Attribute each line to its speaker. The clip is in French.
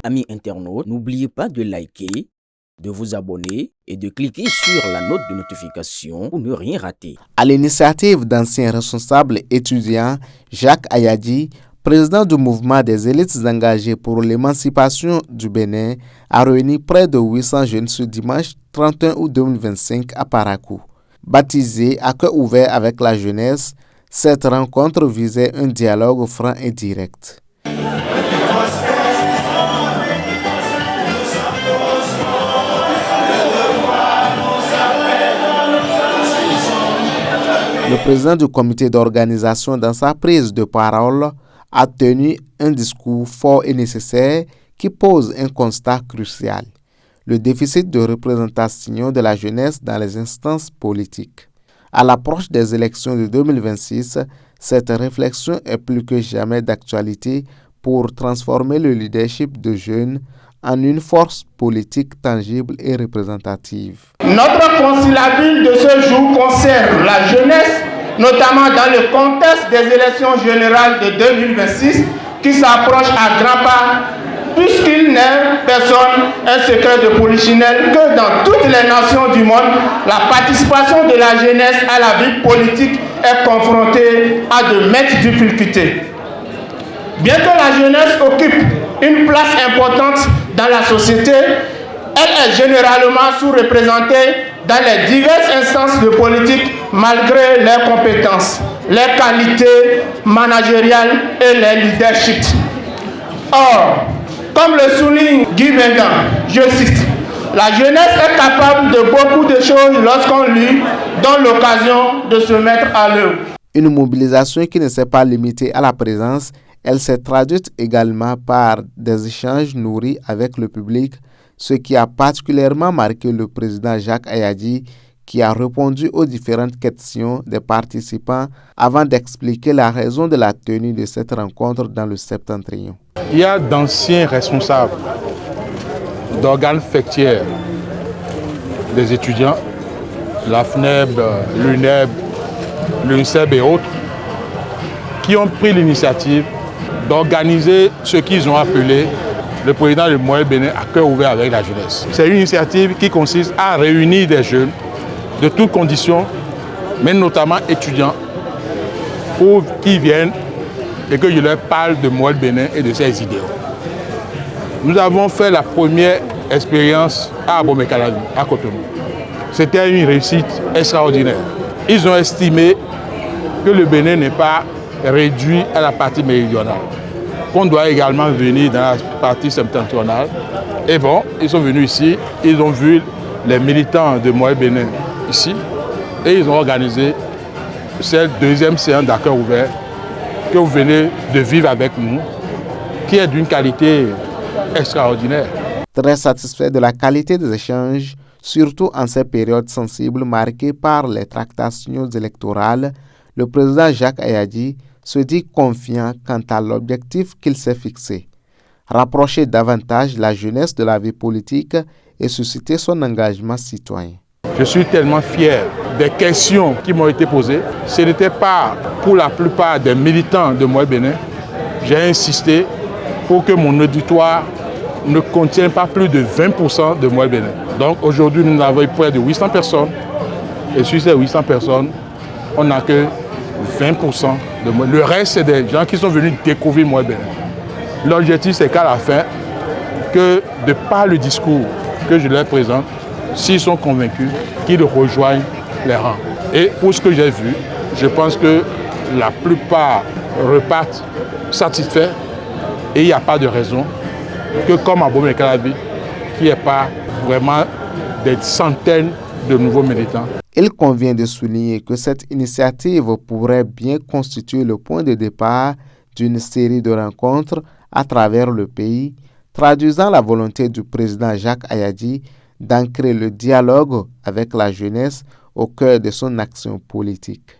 Speaker 1: Amis internautes, n'oubliez pas de liker, de vous abonner et de cliquer sur la note de notification pour ne rien rater.
Speaker 2: À l'initiative d'anciens responsables étudiants, Jacques Ayadi, président du mouvement des élites engagées pour l'émancipation du Bénin, a réuni près de 800 jeunes ce dimanche 31 août 2025 à Parakou. Baptisée à cœur ouvert avec la jeunesse, cette rencontre visait un dialogue franc et direct. Le président du comité d'organisation, dans sa prise de parole, a tenu un discours fort et nécessaire qui pose un constat crucial: le déficit de représentation de la jeunesse dans les instances politiques. À l'approche des élections de 2026, cette réflexion est plus que jamais d'actualité pour transformer le leadership de jeunes en une force politique tangible et représentative.
Speaker 3: Notre conciliabule de ce jour concerne la jeunesse, notamment dans le contexte des élections générales de 2026 qui s'approchent à grands pas, puisqu'il n'est personne un secret de polichinelle que dans toutes les nations du monde, la participation de la jeunesse à la vie politique est confrontée à de maintes difficultés. Bien que la jeunesse occupe une place importante dans la société, elle est généralement sous-représentée dans les diverses instances de politique malgré leurs compétences, leurs qualités managériales et leur leadership. Or, comme le souligne Guy Bengan, je cite, « La jeunesse est capable de beaucoup de choses lorsqu'on lui donne l'occasion de se mettre à l'œuvre. »
Speaker 2: Une mobilisation qui ne s'est pas limitée à la présence, elle s'est traduite également par des échanges nourris avec le public, ce qui a particulièrement marqué le président Jacques Ayadi, qui a répondu aux différentes questions des participants avant d'expliquer la raison de la tenue de cette rencontre dans le Septentrion.
Speaker 4: Il y a d'anciens responsables d'organes fêtières des étudiants, la FNEB, l'UNEB, l'UNSEB et autres, qui ont pris l'initiative d'organiser ce qu'ils ont appelé le président du Moyen Bénin à cœur ouvert avec la jeunesse. C'est une initiative qui consiste à réunir des jeunes de toutes conditions, mais notamment étudiants, pour qu'ils viennent et que je leur parle de Moyen Bénin et de ses idéaux. Nous avons fait la première expérience à Abomey-Calavi, à Cotonou. C'était une réussite extraordinaire. Ils ont estimé que le Bénin n'est pas réduit à la partie méridionale, qu'on doit également venir dans la partie septentrionale. Et bon, ils sont venus ici, ils ont vu les militants de Moyen Bénin ici, et ils ont organisé cette deuxième séance d'accueil ouvert que vous venez de vivre avec nous, qui est d'une qualité extraordinaire.
Speaker 2: Très satisfait de la qualité des échanges, surtout en ces périodes sensibles marquées par les tractations électorales, le président Jacques Ayadi se dit confiant quant à l'objectif qu'il s'est fixé: rapprocher davantage la jeunesse de la vie politique et susciter son engagement citoyen.
Speaker 4: Je suis tellement fier des questions qui m'ont été posées. Ce n'était pas pour la plupart des militants de Moyen Bénin. J'ai insisté pour que mon auditoire ne contienne pas plus de 20% de Moyen Bénin. Donc aujourd'hui, nous avons près de 800 personnes. Et sur ces 800 personnes, on n'a que 20% de Moyen. Le reste, c'est des gens qui sont venus découvrir Moyen Bénin. L'objectif, c'est qu'à la fin, que de par le discours que je leur présente, s'ils sont convaincus, qu'ils rejoignent les rangs. Et pour ce que j'ai vu, je pense que la plupart repartent satisfaits et il n'y a pas de raison que, comme à Abomey-Calavi, qu'il n'y ait pas vraiment des centaines de nouveaux militants.
Speaker 2: Il convient de souligner que cette initiative pourrait bien constituer le point de départ d'une série de rencontres à travers le pays, traduisant la volonté du président Jacques Ayadi d'ancrer le dialogue avec la jeunesse au cœur de son action politique.